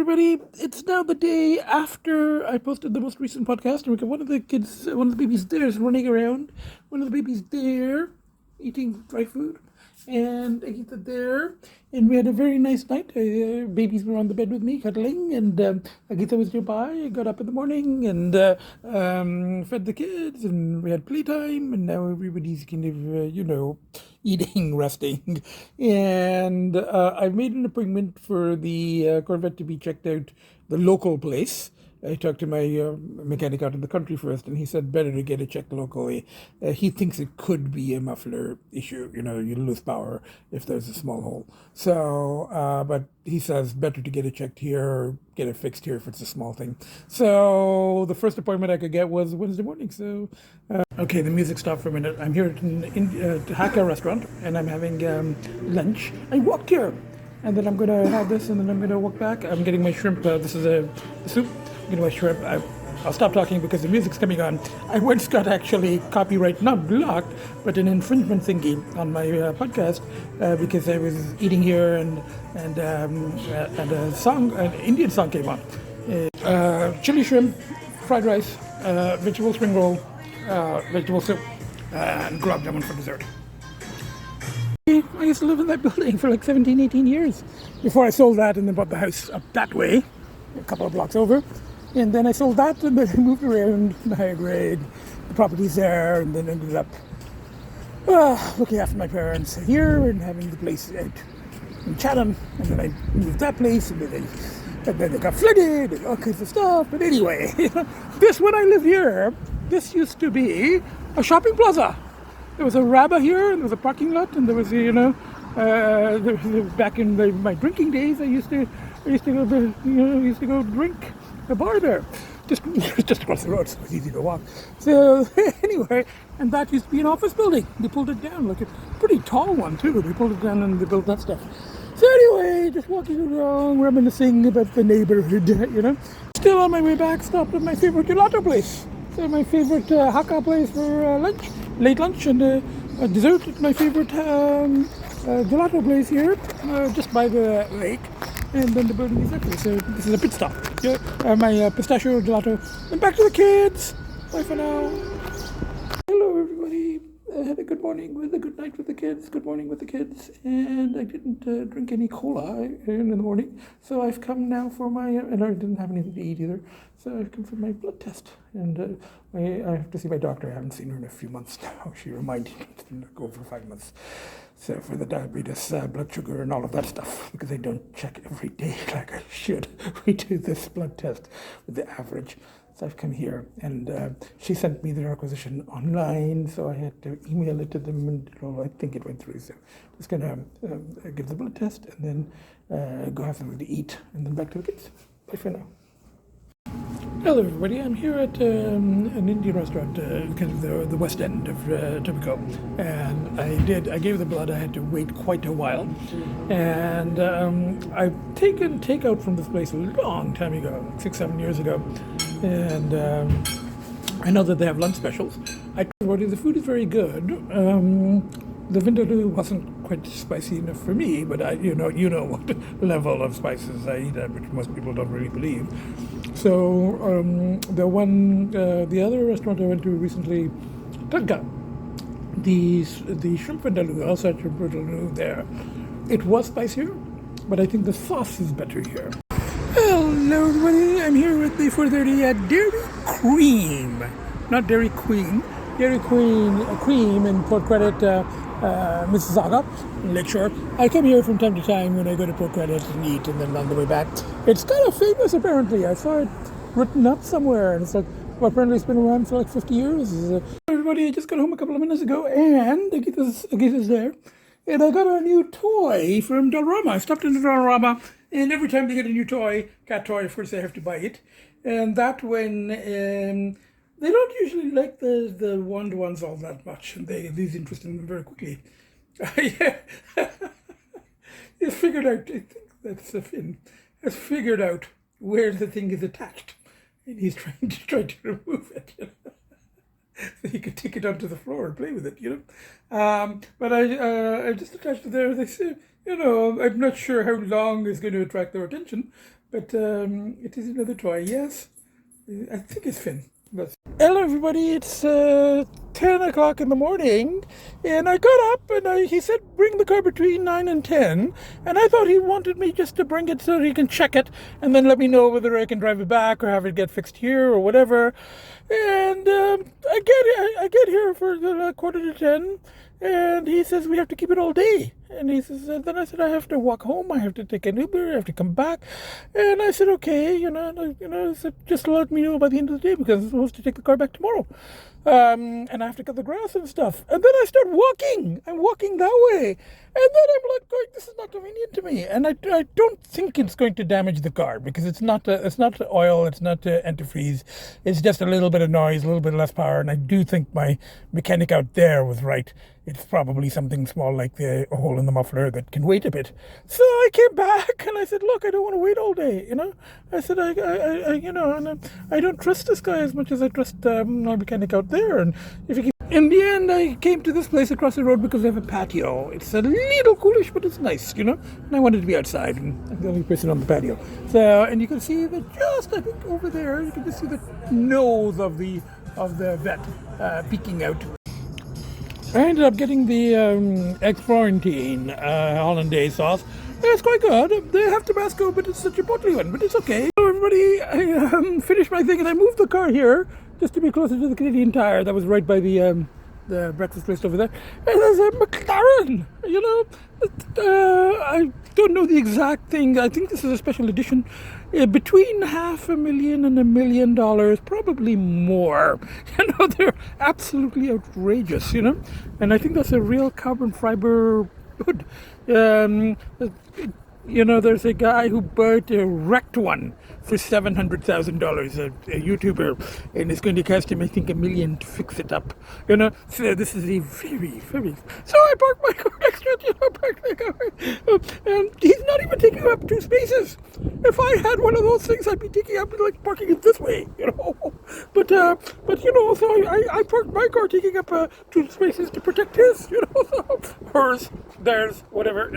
everybody. It's now the day after I posted the most recent podcast, and we got one of the babies there is running around. One of the babies there eating dry food, and Agita there. And we had a very nice night. Babies were on the bed with me, cuddling, and Agita was nearby. I got up in the morning and fed the kids, and we had playtime, and now everybody's kind of, eating, resting. And I made an appointment for the Corvette to be checked out, the local place. I talked to my mechanic out in the country first, and he said better to get it checked locally. He thinks it could be a muffler issue. You lose power if there's a small hole. So, but he says better to get it checked here or get it fixed here if it's a small thing. So the first appointment I could get was Wednesday morning. So, okay, the music stopped for a minute. I'm here at Hakka restaurant, and I'm having lunch. I walked here. And then I'm going to have this, and then I'm going to walk back. I'm getting my shrimp. This is a soup. I'm getting my shrimp. I'll stop talking because the music's coming on. I once got actually copyright, not blocked, but an infringement thingy on my podcast because I was eating here and an Indian song came on. Chili shrimp, fried rice, vegetable spring roll, vegetable soup, and gulab jamun for dessert. I used to live in that building for like 17, 18 years before I sold that and then bought the house up that way, a couple of blocks over. And then I sold that and then I moved around in the higher grade, the property's there, and then ended up looking after my parents here and having the place out in Chatham. And then I moved that place, and then they got flooded and all kinds of stuff. But anyway, when I lived here, this used to be a shopping plaza. There was a rabba here, and there was a parking lot, and there was, back in my drinking days, I used to go drink at a bar there, just across the road, so it was easy to walk. So anyway, and that used to be an office building. They pulled it down, like a pretty tall one too. They pulled it down and they built that stuff. So anyway, just walking along, reminiscing about the neighborhood, Still on my way back, stopped at my favorite gelato place. So my favorite Hakka place for lunch, late lunch, and dessert at my favorite gelato place here, just by the lake. And then the building is empty. So this is a pit stop. My pistachio gelato. And back to the kids. Bye for now. Hello, everybody. I had a good morning with a good night with the kids. Good morning with the kids. And I didn't drink any cola in the morning. So I've come now for and I didn't have anything to eat either. So I've come for my blood test. And I have to see my doctor. I haven't seen her in a few months now. She reminded me to go for 5 months. So for the diabetes, blood sugar, and all of that stuff, because I don't check every day like I should. We do this blood test with the average. So I've come here, and she sent me the requisition online, so I had to email it to them, and I think it went through. So just gonna give the blood test, and then go have something to eat, and then back to the kids. Bye for now. Hello, everybody. I'm here at an Indian restaurant, kind of the west end of Tobago, and I gave the blood. I had to wait quite a while, and I've taken takeout from this place a long time ago, 6-7 years ago, and I know that they have lunch specials. I tried it. The food is very good. The vindaloo wasn't quite spicy enough for me, but you know what level of spices I eat at, which most people don't really believe. So the other restaurant I went to recently, Hakka, the shrimp vindaloo, also had shrimp vindaloo there. It was spicier, but I think the sauce is better here. Hello, everybody. I'm here with the 4:30 at Dairy Cream, not Dairy Queen. Dairy Queen cream in Port Credit, Mississauga, Lakeshore. I come here from time to time when I go to Port Credit and eat, and then on the way back. It's kind of famous, apparently. I saw it written up somewhere, and it's like, well, apparently it's been around for like 50 years. Everybody, I just got home a couple of minutes ago, and Agita's there, and I got a new toy from Dollarama. I stopped into Dollarama, and every time they get a new toy, cat toy, of course, they have to buy it. And that when they don't usually like the wand ones all that much, and they lose interest in them very quickly. Yeah. He's figured out, I think that's Finn, has figured out where the thing is attached, and he's trying to remove it, so he could take it onto the floor and play with it, But I just attached it there. They say I'm not sure how long is going to attract their attention, but it is another toy. Yes, I think it's Finn. Hello, everybody. It's 10 o'clock in the morning, and I got up and he said bring the car between 9 and 10, and I thought he wanted me just to bring it so he can check it and then let me know whether I can drive it back or have it get fixed here or whatever. And I get here for the quarter to 10, and he says we have to keep it all day. And he says, then I said, I have to walk home. I have to take an Uber. I have to come back. And I said, okay, I said, just let me know by the end of the day because I'm supposed to take the car back tomorrow. And I have to cut the grass and stuff. And then I start walking. I'm walking that way. And then I'm like, going, this is not convenient to me. And I don't think it's going to damage the car because it's not oil. It's not antifreeze. It's just a little bit of noise, a little bit less power. And I do think my mechanic out there was right. It's probably something small like a hole in the muffler that can wait a bit. So I came back and I said, look, I don't want to wait all day, I said, I don't trust this guy as much as I trust my mechanic out there. And if you keep... In the end, I came to this place across the road because they have a patio. It's a little coolish, but it's nice, And I wanted to be outside, and I'm the only person on the patio. So, and you can see that just, I think, over there, you can just see the nose of the Vette peeking out. I ended up getting the egg Florentine hollandaise sauce. It's quite good. They have Tabasco, but it's a chipotle one, but it's okay. So everybody, I finished my thing and I moved the car here just to be closer to the Canadian Tire. That was right by the breakfast place over there. And there's a McLaren, I don't know the exact thing. I think this is a special edition. Between $500,000 and $1 million, probably more. They're absolutely outrageous, And I think that's a real carbon fiber hood. There's a guy who bought a wrecked one for $700,000, a YouTuber, and it's going to cost him, I think, $1 million to fix it up. So this is a very, very... So I parked my car next to it, and he's not even taking up 2 spaces. If I had one of those things, I'd be taking up, parking it this way, But so I parked my car taking up 2 spaces to protect his, so hers, theirs, whatever,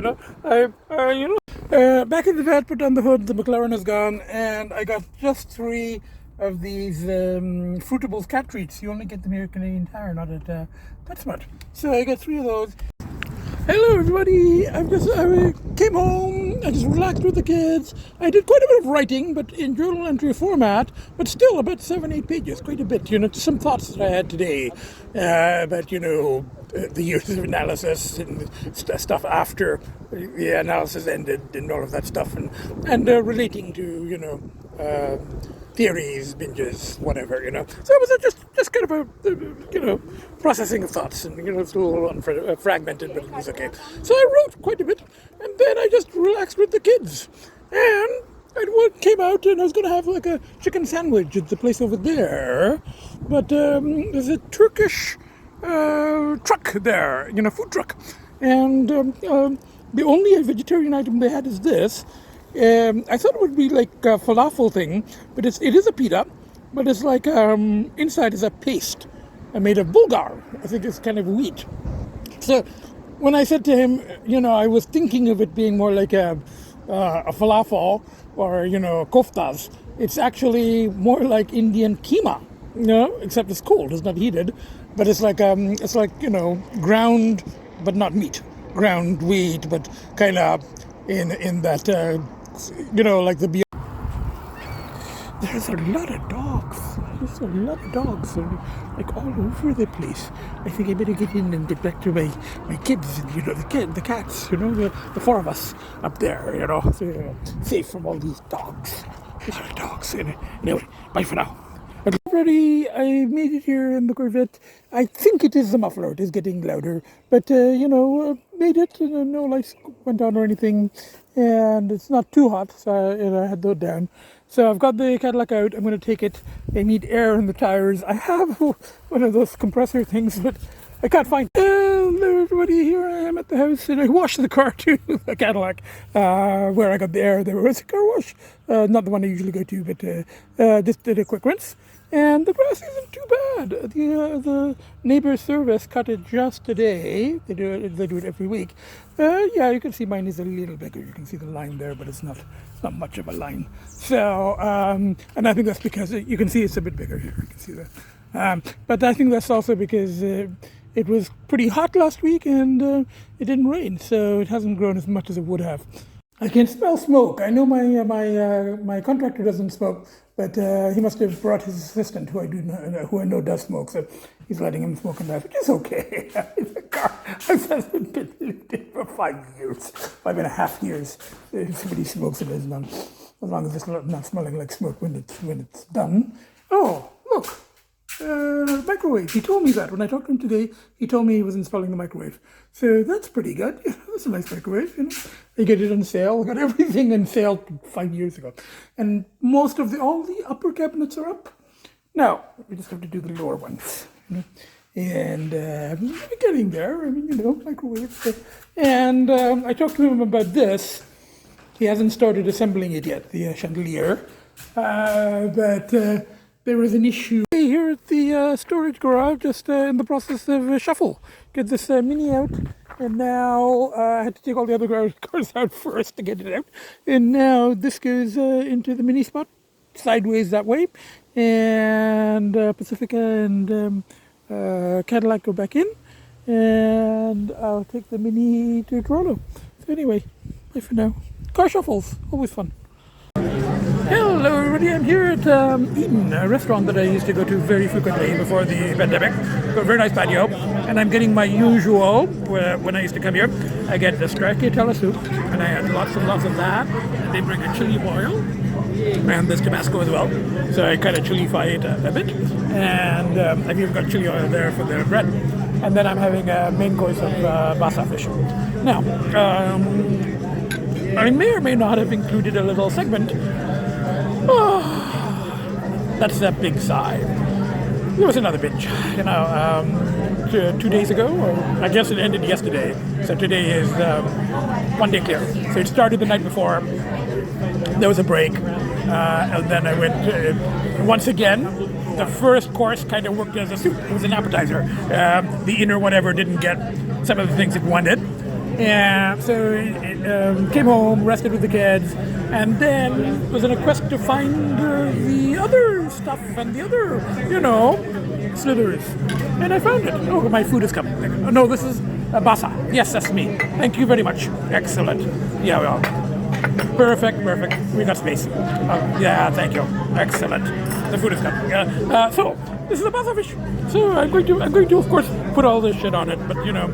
back in the vet, put on the hood, the McLaren is gone, and I got just 3 of these Fruitables cat treats. You only get them here at Canadian Tire, not at PetSmart. So I got 3 of those. Hello everybody, I came home, I just relaxed with the kids. I did quite a bit of writing, but in journal entry format, but still about 7-8 pages, quite a bit, some thoughts that I had today about, the years of analysis and stuff after the analysis ended and all of that stuff, and relating to, theories, binges, whatever, So it was just kind of a, processing of thoughts, and, it's a little fragmented, but it was okay. So I wrote quite a bit, and then I just relaxed with the kids. And I came out, and I was going to have like a chicken sandwich at the place over there, but there's a Turkish truck there, food truck. And the only vegetarian item they had is this. I thought it would be like a falafel thing, but it is a pita, but it's like inside is a paste made of bulgur. I think it's kind of wheat. So when I said to him, I was thinking of it being more like a falafel or, koftas. It's actually more like Indian keema, except it's cold, it's not heated, but it's like ground, but not meat, ground wheat, but kind of in that, like the... There's a lot of dogs. There's a lot of dogs, like all over the place. I think I better get in and get back to my kids, and the cats, the 4 of us up there, so, safe from all these dogs. A lot of dogs. Anyway, bye for now. Everybody, I made it here in the Corvette. I think it is the muffler. It is getting louder, but made it. No lights went on or anything, and it's not too hot, so I had those down. So I've got the Cadillac out. I'm going to take it. I need air in the tires. I have one of those compressor things, but I can't find. And Hello everybody, here I am at the house and I washed the car too, the Cadillac, where I got there was a car wash, not the one I usually go to, but just did a quick rinse, and the grass isn't too bad. The neighbor service cut it just today. They do it every week. Yeah, you can see mine is a little bigger. You can see the line there, but it's not much of a line. So, and I think that's because you can see it's a bit bigger here. You can see that. But I think that's also because it was pretty hot last week and it didn't rain, so it hasn't grown as much as it would have. I can smell smoke. I know my contractor doesn't smoke, but he must have brought his assistant, who I know does smoke, so he's letting him smoke in that, which is okay. The car has been lived for 5 years, 5.5 years. If somebody smokes it, as long as it's not smelling like smoke when it's done. Oh, look. Microwave. He told me that when I talked to him today. He told me he was installing the microwave, so that's pretty good. Yeah, that's a nice microwave. You know, I get it on sale. I got everything on sale 5 years ago, and all the upper cabinets are up. Now we just have to do the lower ones, you know? And we're getting there. I mean, you know, microwave. And I talked to him about this. He hasn't started assembling it yet, the chandelier, but there was an issue here at the storage garage, just in the process of shuffle. Get this Mini out, and now I had to take all the other cars out first to get it out. And now this goes into the Mini spot, sideways that way, and Pacifica and Cadillac go back in, and I'll take the Mini to Toronto. So anyway, bye for now. Car shuffles, always fun. Hello everybody, I'm here at Eden, a restaurant that I used to go to very frequently before the pandemic. Got a very nice patio, and I'm getting my usual, when I used to come here, I get the stracciatella soup, and I had lots and lots of that. And they bring a chili oil, and there's Tabasco as well, so I kind of chilify it a bit. And I've even got chili oil there for the bread. And then I'm having a main course of basa fish. Now, I may or may not have included a little segment. Oh, that's a big sigh. There was another binge, you know, 2 days ago, or I guess it ended yesterday. So today is 1 day clear. So it started the night before. There was a break, and then I went once again. The first course kind of worked as a soup. It was an appetizer. The inner whatever didn't get some of the things it wanted. Yeah, so came home, rested with the kids, and then was on a quest to find the other stuff and the other, you know, slithers. And I found it. Oh, my food is coming. Oh, no, this is basa. Yes, that's me. Thank you very much. Excellent. Yeah, well, perfect. We got space. Yeah, thank you. Excellent. The food is coming. So this is a basa fish. So I'm going to, of course, put all this shit on it. But you know,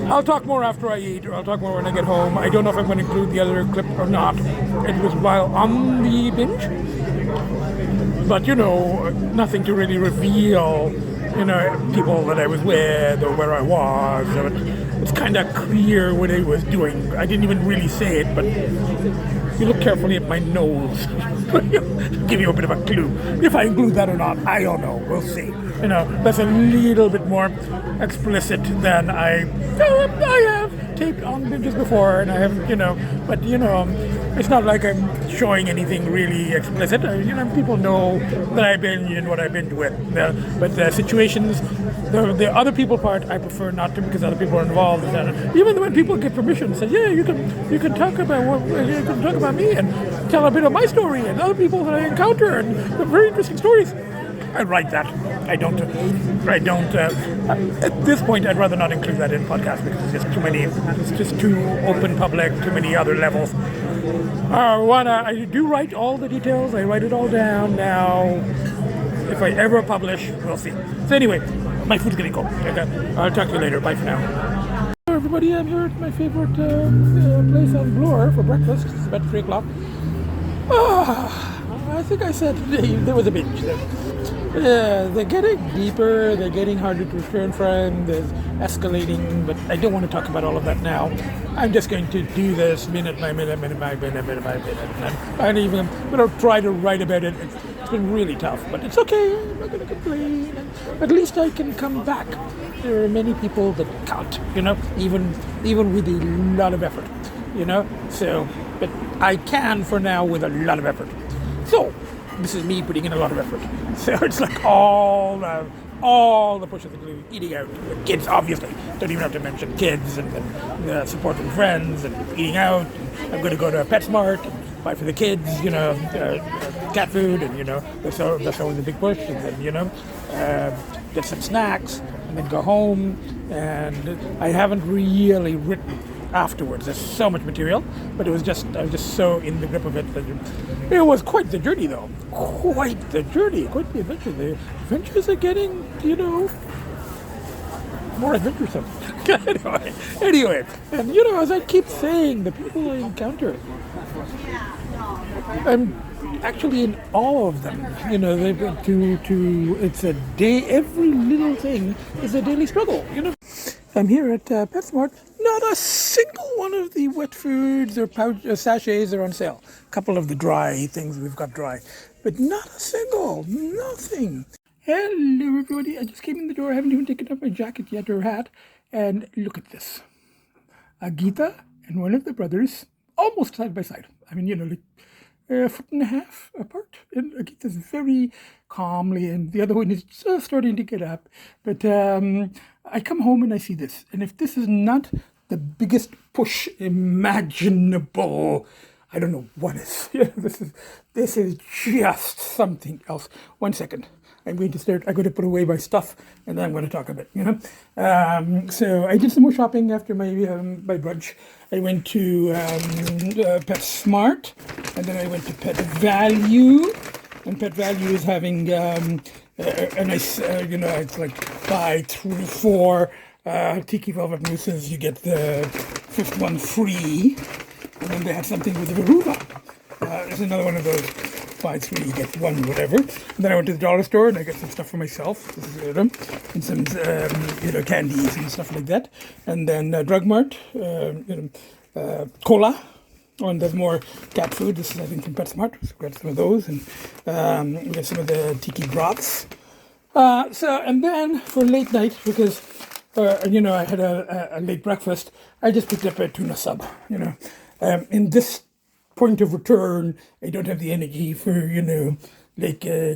I'll talk more after I eat, or I'll talk more when I get home. I don't know if I'm going to include the other clip or not. It was while on the binge, but you know, nothing to really reveal. You know, people that I was with or where I was. It's kind of clear what I was doing. I didn't even really say it, but if you look carefully at my nose, give you a bit of a clue. If I include that or not, I don't know. We'll see. You know, that's a little bit more explicit than I have taped on binges before, and I have, you know, but you know, it's not like I'm showing anything really explicit. You know, people know that I binge and what I binge with. But the situations, the other people part, I prefer not to, because other people are involved. And even when people get permission, say, yeah, you can talk about me and tell a bit of my story and other people that I encounter and very interesting stories. I write that. I don't. At this point, I'd rather not include that in podcast because it's just too many. It's just too open public. Too many other levels. I do write all the details. I write it all down now. If I ever publish, we'll see. So anyway, my food's getting cold. Okay, I'll talk to you later. Bye for now. Hello everybody, I'm here at my favorite place on Bloor for breakfast. It's about 3 o'clock. I think I said today there was a binge there. they're getting deeper, they're getting harder to return from, there's escalating, but I don't want to talk about all of that now. I'm just going to do this minute by minute, minute by minute, minute by minute. And I'm even going to try to write about it. It's been really tough, but it's okay. I'm not going to complain. And at least I can come back. There are many people that can't, even with a lot of effort, So, but I can for now with a lot of effort. So, this is me putting in a lot of effort. So it's like all the pushes, including eating out. The kids, obviously, don't even have to mention kids, and then supporting friends and eating out. And I'm going to go to a PetSmart and buy for the kids, cat food, and that's always a big push. And then get some snacks, and then go home. And I haven't really written afterwards. There's so much material, but I was just so in the grip of it that it was quite the journey, though. Quite the journey, quite the adventure. The adventures are getting, more adventuresome. anyway, and as I keep saying, the people I encounter, I'm actually in awe of them. They've got to. It's a day. Every little thing is a daily struggle. I'm here at PetSmart. Not a single one of the wet foods or sachets are on sale. A couple of the dry things we've got dry, but not a single, nothing. Hello everybody, I just came in the door. I haven't even taken off my jacket yet or hat. And look at this. Agita and one of the brothers, almost side by side. I mean, like a foot and a half apart. And Agita's very calmly, and the other one is just starting to get up. But I come home and I see this. And if this is not the biggest push imaginable, I don't know what is. This is just something else. 1 second. I'm going to put away my stuff, and then I'm going to talk a bit, So I did some more shopping after my brunch. I went to PetSmart, and then I went to Pet Value. And Pet Value is having a nice, it's like buy 4 Tiki Velvet Mousses. You get the 5th one free. And then they had something with Veruva. There's another one of those. Buy 3, you get 1, whatever. And then I went to the dollar store and I got some stuff for myself. And some, candies and stuff like that. And then Drug Mart, cola. Oh, and there's more cat food. This is, I think, from PetSmart. So got some of those, and got some of the tiki broths. And then for late night, because I had a late breakfast, I just picked up a tuna sub. In this point of return, I don't have the energy for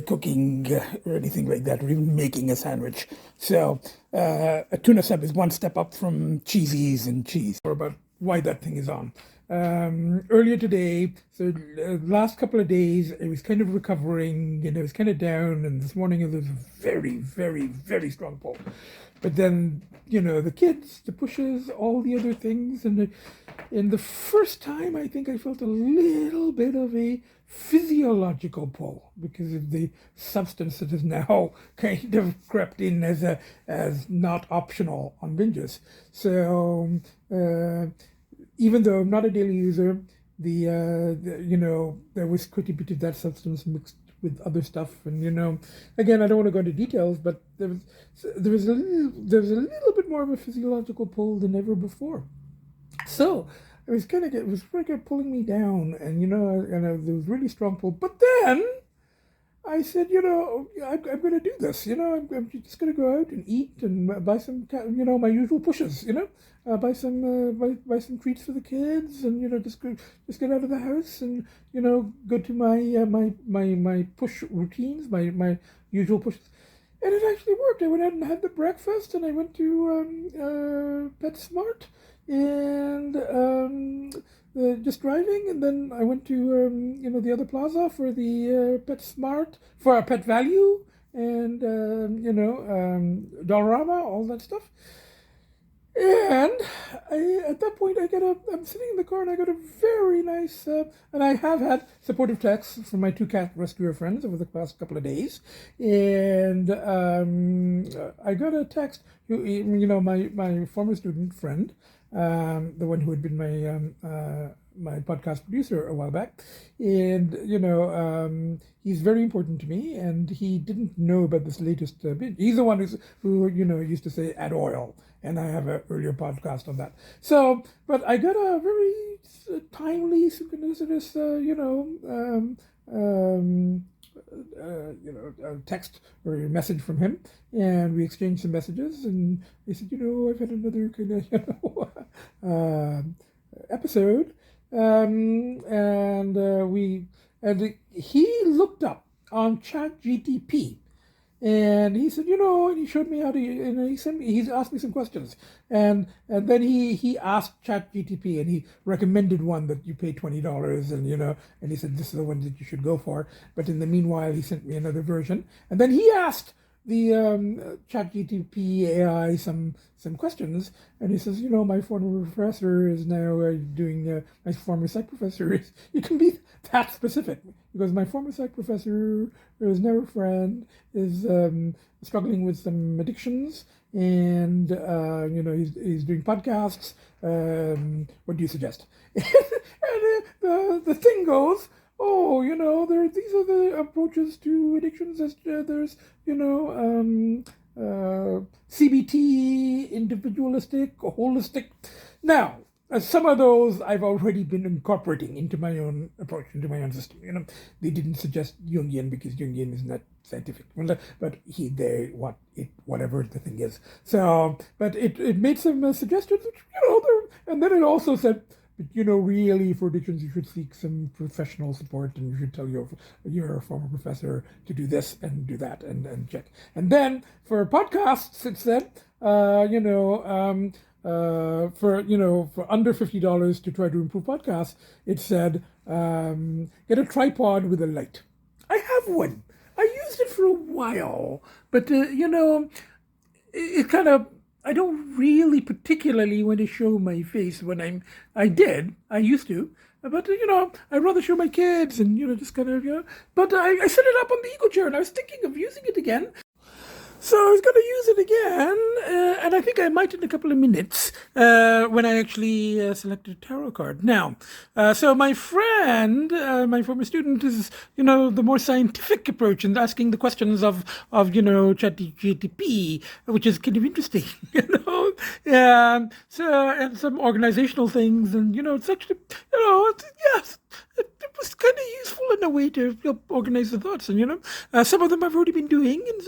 cooking or anything like that, or even making a sandwich. So a tuna sub is one step up from cheesies and cheese, or about why that thing is on. Earlier today, so last couple of days, I was kind of recovering and I was kind of down, and this morning it was a very, very, very strong pull. But then, the kids, the pushes, all the other things, and the first time I think I felt a little bit of a physiological pull because of the substance that has now kind of crept in as not optional on binges. So even though I'm not a daily user, there was quite a bit of that substance mixed with other stuff, and again, I don't want to go into details, but there was a little bit more of a physiological pull than ever before. So it was kind of pulling me down, and there was really strong pull. But then I said, I'm going to do this. I'm just going to go out and eat and buy some, my usual pushes. Buy some treats for the kids, and just get out of the house and go to my push routines, my usual pushes. And it actually worked. I went out and had the breakfast, and I went to PetSmart, and just driving, and then I went to the other plaza for the PetSmart, for Pet Value, and Dollarama, all that stuff. And at that point, I'm sitting in the car, and I got a very nice, and I have had supportive texts from my 2 cat rescuer friends over the past couple of days. And I got a text, my former student friend, the one who had been my podcast producer a while back, and he's very important to me, and he didn't know about this latest binge. He's the one who used to say add oil, and I have an earlier podcast on that. So, but I got a very timely, synchronous, a text or a message from him, and we exchanged some messages, and he said, I've had another kind of episode, and he looked up on Chat GTP. And he said, and he showed me how to, and he's asked me some questions. And then he asked ChatGTP, and he recommended one that you pay $20, and he said, this is the one that you should go for. But in the meanwhile, he sent me another version. And then he asked the ChatGTP AI some questions, and he says, my former professor is now my former psych professor is, you can be that specific, because my former psych professor is now a friend, is struggling with some addictions, and he's doing podcasts. What do you suggest? And the thing goes, these are the approaches to addictions. There's CBT, individualistic, holistic. Now, some of those I've already been incorporating into my own approach, into my own system. They didn't suggest Jungian because Jungian is not scientific, but whatever the thing is. So, but it made some suggestions, which, and then it also said, but really, for addictions, you should seek some professional support, and you should tell your former professor to do this and do that and check. And then for podcasts, it said, for under $50 to try to improve podcasts, it said, get a tripod with a light. I have one. I used it for a while, but it kind of. I don't really particularly want to show my face when I used to, but I'd rather show my kids and just kind of but I set it up on the Eco Chair, and I was thinking of using it again. So I was going to use it again, and I think I might in a couple of minutes when I actually selected a tarot card. Now, so my friend, my former student, is the more scientific approach and asking the questions of ChatGTP, which is kind of interesting, So and some organizational things, and it's actually yes. It was kind of useful in a way to organize the thoughts, and some of them I've already been doing, and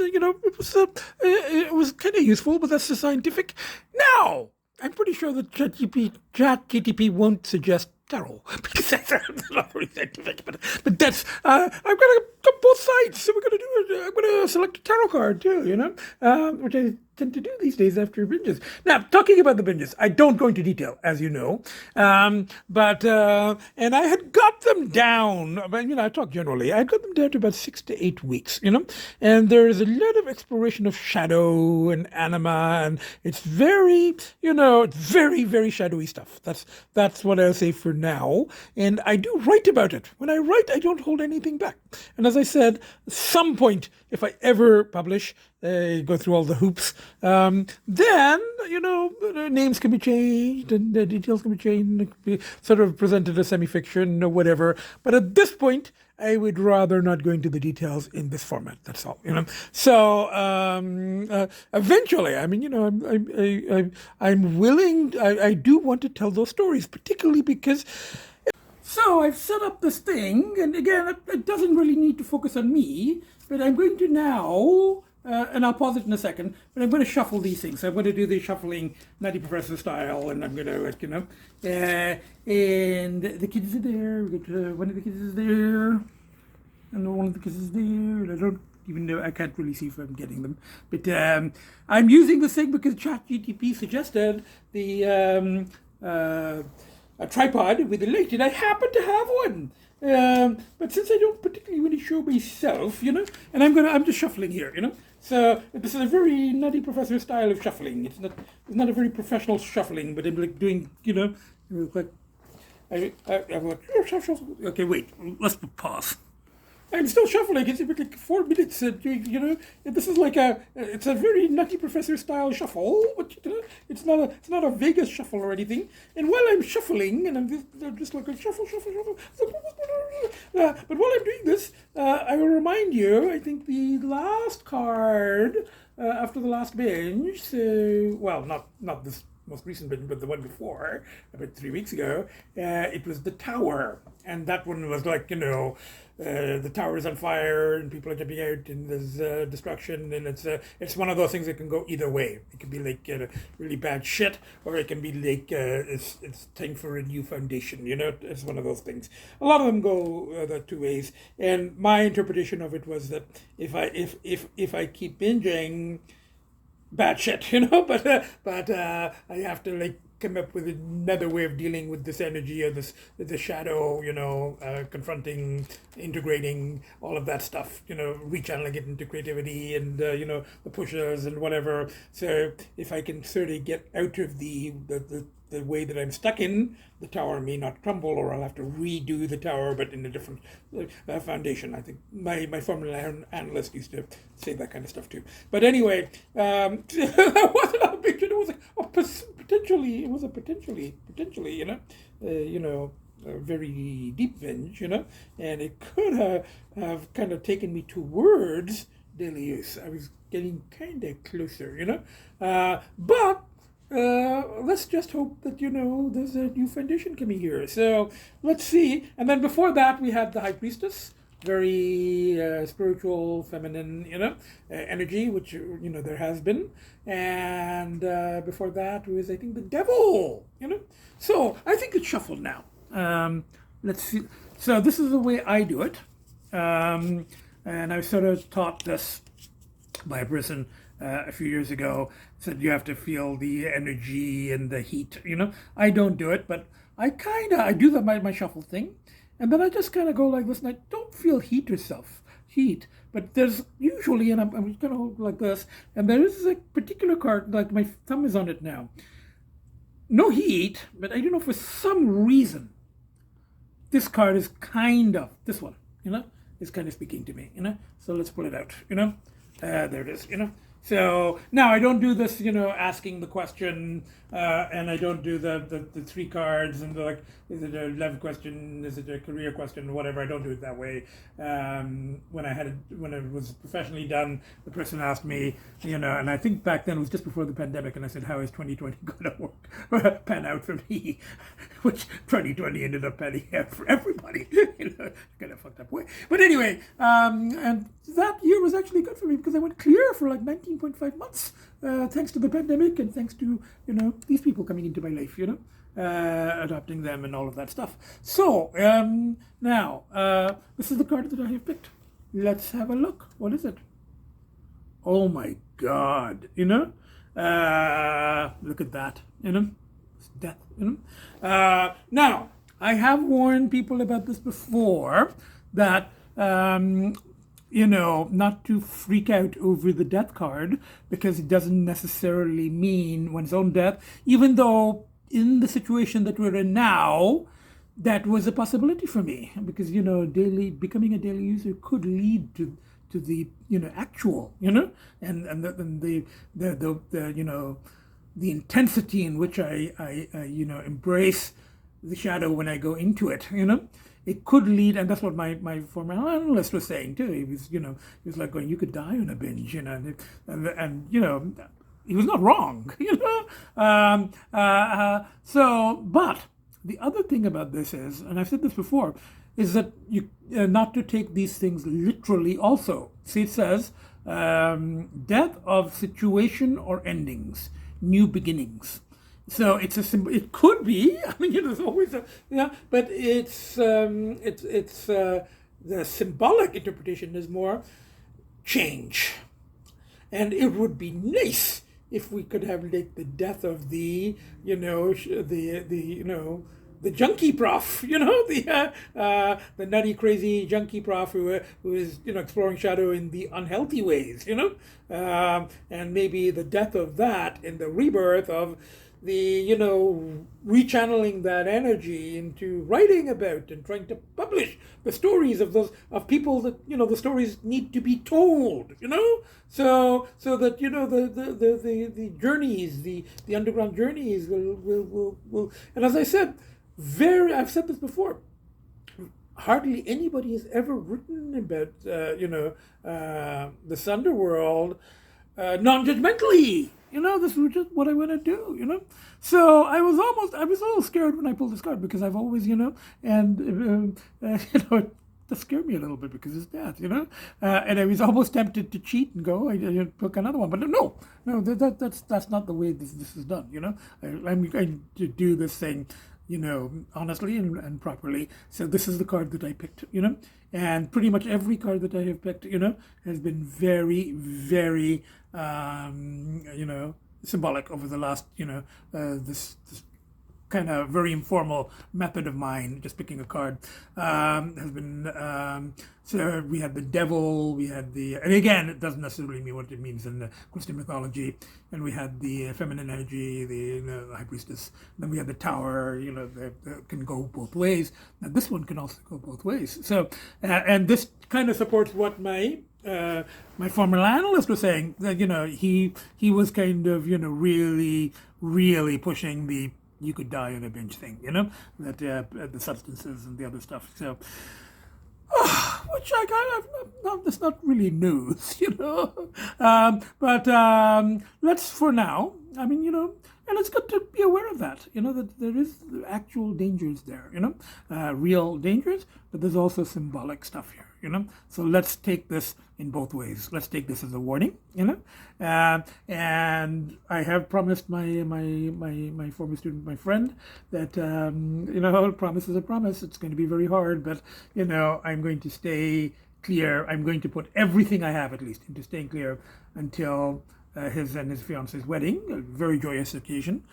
it was kind of useful, but that's the scientific. Now, I'm pretty sure that ChatGTP won't suggest tarot, because that's not very scientific, but that's I'm gonna go both sides, so we're gonna do it. I'm gonna select a tarot card too, which I tend to do these days after binges. Now, talking about the binges, I don't go into detail, as you know, but and I had got them down, I talk generally, I got them down to about 6 to 8 weeks, and there's a lot of exploration of shadow and anima, and it's very, it's very, very shadowy stuff. That's what I'll say for now, and I do write about it. When I write, I don't hold anything back, and as I said, at some point, if I ever publish, go through all the hoops, then, names can be changed and details can be changed, it can be sort of presented as semi-fiction or whatever. But at this point, I would rather not go into the details in this format. That's all, So eventually, I'm willing. I do want to tell those stories, particularly because. So I've set up this thing, and again, it doesn't really need to focus on me, but I'm going to now, and I'll pause it in a second, but I'm going to shuffle these things. So I'm going to do the shuffling Nutty Professor style, and I'm going to, and the kids are there, one of the kids is there, and one of the kids is there, and I don't even know, I can't really see if I'm getting them, but I'm using this thing because ChatGTP suggested the a tripod with a light, and I happen to have one. But since I don't particularly want to show myself, and I'm just shuffling here, So this is a very Nutty Professor style of shuffling. It's not a very professional shuffling, but I'm like doing, like, I'm like, okay, wait, let's pause. I'm still shuffling. It's been like 4 minutes. This is like it's a very Nutty Professor style shuffle, but it's not a Vegas shuffle or anything. And while I'm shuffling, and I'm just like a shuffle, shuffle, shuffle. But while I'm doing this, I will remind you. I think the last card after the last binge. So, well, not this most recent binge, but the one before, about 3 weeks ago, it was the tower. And that one was like, the tower is on fire and people are jumping out and there's destruction, and it's one of those things that can go either way. It can be like really bad shit, or it can be like it's time for a new foundation. It's one of those things. A lot of them go the two ways, and my interpretation of it was that if I keep binging, bad shit, but I have to like come up with another way of dealing with this energy or the shadow, confronting, integrating all of that stuff, rechanneling it into creativity and the pushers and whatever. So if I can sort of get out of the way that I'm stuck in, the tower may not crumble, or I'll have to redo the tower, but in a different foundation. I think my formula analyst used to say that kind of stuff too. But anyway, that wasn't a big. It was potentially. It was a potentially, a very deep binge, and it could have kind of taken me towards daily use. I was getting kind of closer, but. Let's just hope that there's a new foundation coming here. So let's see. And then before that, we had the High Priestess, very spiritual, feminine, energy, which there has been. And before that was, I think, the Devil. So I think it's shuffled now. Let's see. So this is the way I do it, and I was sort of taught this by a person a few years ago. Said you have to feel the energy and the heat. I don't do it, but I do my shuffle thing, and then I just kind of go like this, and I don't feel heat, but there's usually, and I'm kind of like this, and there is a particular card, like my thumb is on it now. No heat, but I don't know, for some reason, this card is this one, is kind of speaking to me, So let's pull it out, there it is, So now I don't do this, asking the question, and I don't do the three cards and is it a love question, is it a career question, whatever. I don't do it that way. When it was professionally done, the person asked me, and I think back then it was just before the pandemic, and I said, how is 2020 going to pan out for me? Which 2020 ended up panning out for everybody, kind of fucked up way. But anyway, and that year was actually good for me because I went clear for like 19.5 months, thanks to the pandemic and thanks to, these people coming into my life, adopting them and all of that stuff. So, now, this is the card that I have picked. Let's have a look. What is it? Oh my God, look at that, it's death, now, I have warned people about this before, that, not to freak out over the death card, because it doesn't necessarily mean one's own death, even though in the situation that we're in now, that was a possibility for me, because, becoming a daily user could lead to the, actual, and the intensity in which I embrace the shadow when I go into it, it could lead, and that's what my former analyst was saying too. He was like going, you could die on a binge, and he was not wrong, So, but the other thing about this is, and I've said this before, is that you not to take these things literally also. See, it says, death of situation or endings, new beginnings. So it's it could be. I mean, there's always but it's the symbolic interpretation is more change, and it would be nice if we could have like the death of the junkie prof, the nutty, crazy junkie prof who is exploring shadow in the unhealthy ways, and maybe the death of that in the rebirth of rechanneling that energy into writing about and trying to publish the stories of people that the stories need to be told, so that the journeys, the underground journeys will. And as I said, I've said this before. Hardly anybody has ever written about this underworld non-judgmentally. This is just what I want to do. So I was a little scared when I pulled this card, because I've always, and it does scare me a little bit because it's death, and I was almost tempted to cheat and go, I took another one, but no, that's not the way this is done. I'm going to do this thing, honestly and properly. So this is the card that I picked, and pretty much every card that I have picked, has been very, very, symbolic over the last, this kind of very informal method of mine, just picking a card, has been, so we had the devil, we had and again, it doesn't necessarily mean what it means in the Christian mythology, and we had the feminine energy, the high priestess, and then we had the tower, that can go both ways. Now this one can also go both ways. So, and this kind of supports what my former analyst was saying, that, he was kind of, really, really pushing the you could die in a binge thing, that the substances and the other stuff. So, which that's not really news, but let's, for now, and it's good to be aware of that, that there is actual dangers there, real dangers, but there's also symbolic stuff here, So let's take this in both ways. Let's take this as a warning, and I have promised my former student, my friend, that, promise is a promise. It's going to be very hard, but, I'm going to stay clear. I'm going to put everything I have, at least, into staying clear until his and his fiance's wedding, a very joyous occasion,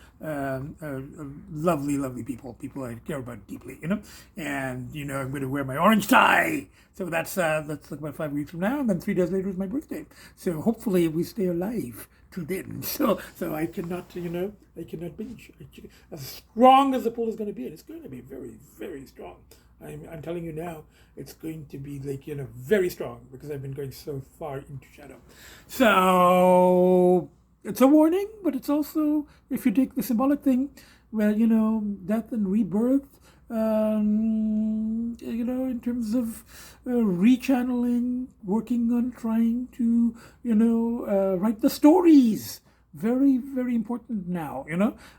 lovely people I care about deeply, and I'm going to wear my orange tie. So that's like about 5 weeks from now, and then 3 days later is my birthday. So hopefully we stay alive till then. So I cannot, I cannot binge. As strong as the pull is going to be, and it's going to be very, very strong. I'm telling you now, it's going to be very strong, because I've been going so far into shadow. So it's a warning, but it's also, if you take the symbolic thing, well, death and rebirth, in terms of rechanneling, working on trying to, write the stories. Very, very important now,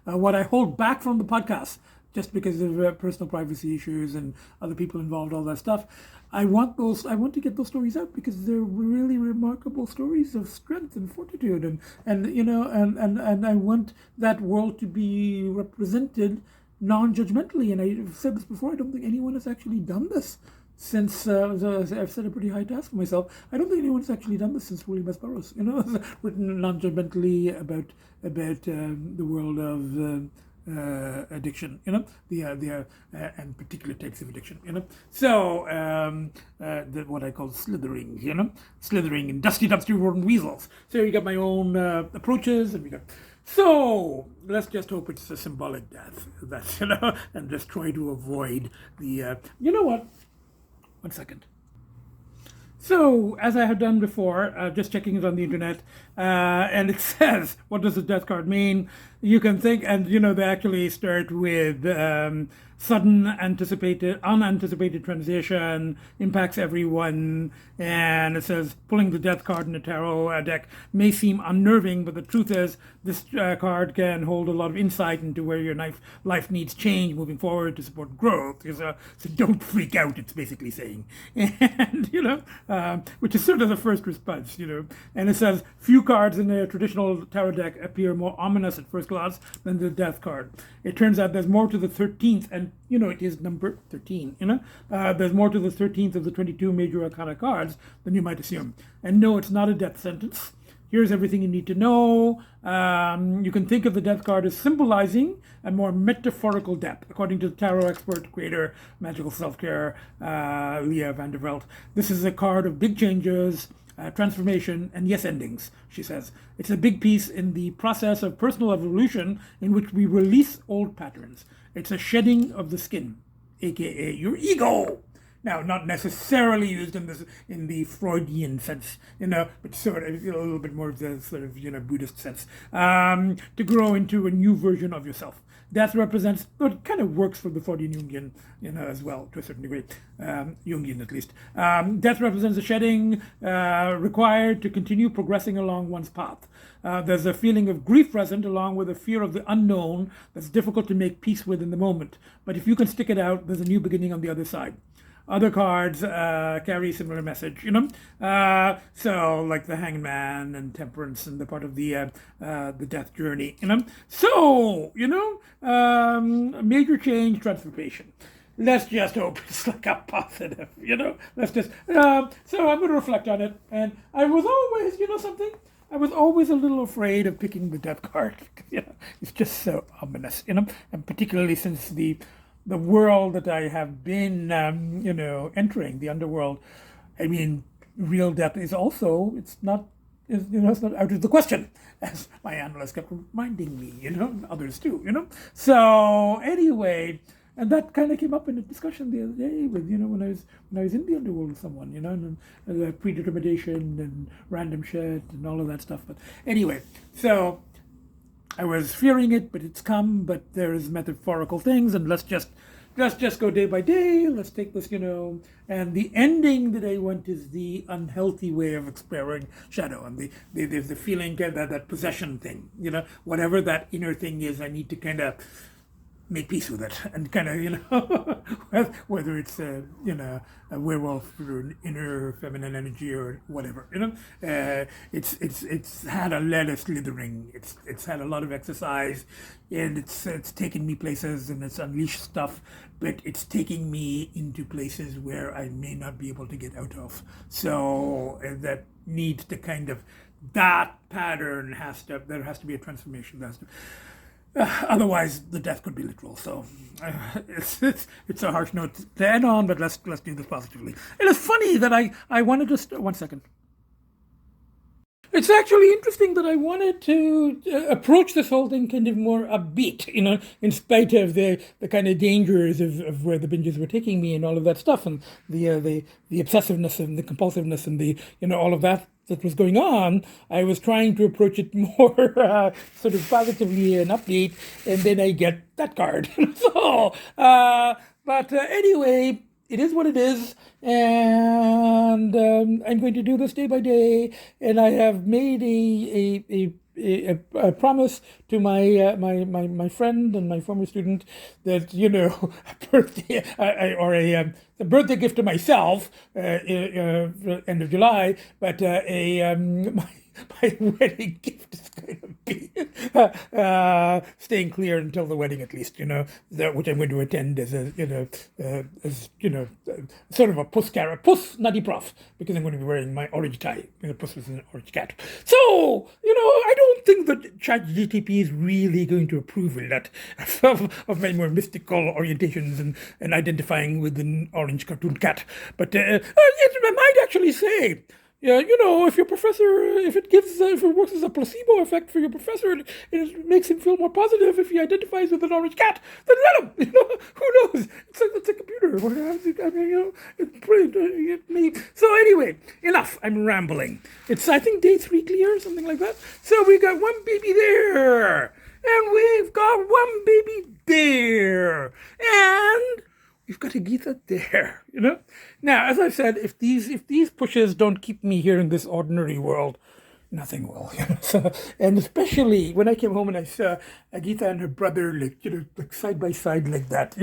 what I hold back from the podcast, just because of personal privacy issues and other people involved, all that stuff. I want to get those stories out, because they're really remarkable stories of strength and fortitude, and I want that world to be represented non-judgmentally. And I've said this before, I don't think anyone has actually done this since, I've set a pretty high task for myself. I don't think anyone's actually done this since William S. Burroughs, written non-judgmentally about the world of addiction, and particular types of addiction, So, what I call slithering, slithering in dusty dumpster rodent weasels. So you got my own approaches, and we got. So let's just hope it's a symbolic death. That's and just try to avoid the. You know what? 1 second. So, as I have done before, just checking it on the internet, and it says, what does the death card mean? You can think, and they actually start with sudden, unanticipated transition, impacts everyone, and it says, pulling the death card in a tarot deck may seem unnerving, but the truth is, this card can hold a lot of insight into where your life needs change moving forward to support growth. So don't freak out, it's basically saying. And, which is sort of the first response, And it says, few cards in a traditional tarot deck appear more ominous at first glance than the death card. It turns out there's more to the 13th, and it is number 13, there's more to the 13th of the 22 major arcana cards than you might assume. And no, it's not a death sentence. Here's everything you need to know. You can think of the death card as symbolizing a more metaphorical death, according to the tarot expert, creator, magical self-care, Leah van der Velde. This is a card of big changes, transformation, and yes endings, she says. It's a big piece in the process of personal evolution in which we release old patterns. It's a shedding of the skin, aka your ego. Now, not necessarily used in the Freudian sense, but sort of a little bit more of the sort of Buddhist sense, to grow into a new version of yourself. Death represents, but it kind of works for the Freudian Jungian, as well, to a certain degree, Jungian at least. Death represents a shedding required to continue progressing along one's path. There's a feeling of grief present, along with a fear of the unknown that's difficult to make peace with in the moment. But if you can stick it out, there's a new beginning on the other side. Other cards carry a similar message, so like the Hangman and Temperance and the part of the death journey, So, major change, transformation. Let's just hope it's like a positive, Let's just. So I'm going to reflect on it, and I was always, something. I was always a little afraid of picking the death card. It's just so ominous, and particularly since the world that I have been, entering, the underworld. I mean, real death is also, it's not out of the question, as my analyst kept reminding me, and others too, So anyway, and that kind of came up in a discussion the other day with, when I was in the underworld with someone, and the predetermination and random shit and all of that stuff. But anyway, so I was fearing it, but it's come. But there's metaphorical things, and let's just go day by day. Let's take this, And the ending that I want is the unhealthy way of exploring shadow, and there's the feeling that possession thing, whatever that inner thing is. I need to kind of make peace with it, and kind of, whether it's a werewolf or an inner feminine energy or whatever, it's had a lot of slithering, it's had a lot of exercise, and it's taken me places, and it's unleashed stuff, but it's taking me into places where I may not be able to get out of. So that needs to that pattern there has to be a transformation. Otherwise, the death could be literal. So it's a harsh note to end on, but let's do this positively. It is funny that I wanted to 1 second. It's actually interesting that I wanted to approach this whole thing kind of more upbeat, in spite of the kind of dangers of where the binges were taking me and all of that stuff, and the obsessiveness and the compulsiveness and the all of that was going on. I was trying to approach it more sort of positively and upbeat, and then I get that card. So, but anyway, it is what it is, and I'm going to do this day by day, and I have made a promise to my friend and my former student that a birthday a birthday gift to myself end of July, but my wedding gift is going to be staying clear until the wedding, at least, which I'm going to attend as sort of a puss nutty prof, because I'm going to be wearing my orange tie. Puss is an orange cat. So, I don't think that GTP is really going to approve of that, of my more mystical orientations and identifying with an orange cartoon cat. But it might actually say, if your professor, if it works as a placebo effect for your professor, it makes him feel more positive if he identifies with an orange cat, then let him. Who knows? It's a computer. It's pretty. So anyway, enough. I'm rambling. It's, I think, day 3 clear, something like that. So we got one baby there, and we've got one baby there, and we've got Agita there, Now, as I've said, if these pushes don't keep me here in this ordinary world, nothing will. So, and especially when I came home and I saw Agita and her brother, like side by side like that,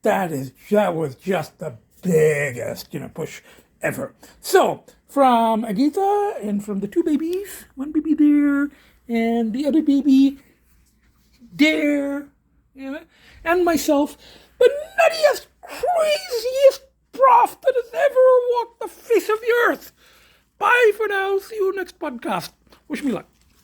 that was just the biggest, push ever. So from Agita and from the 2 babies, one baby there and the other baby there, and myself, the nuttiest, craziest prof that has ever walked the face of the earth. Bye for now. See you next podcast. Wish me luck.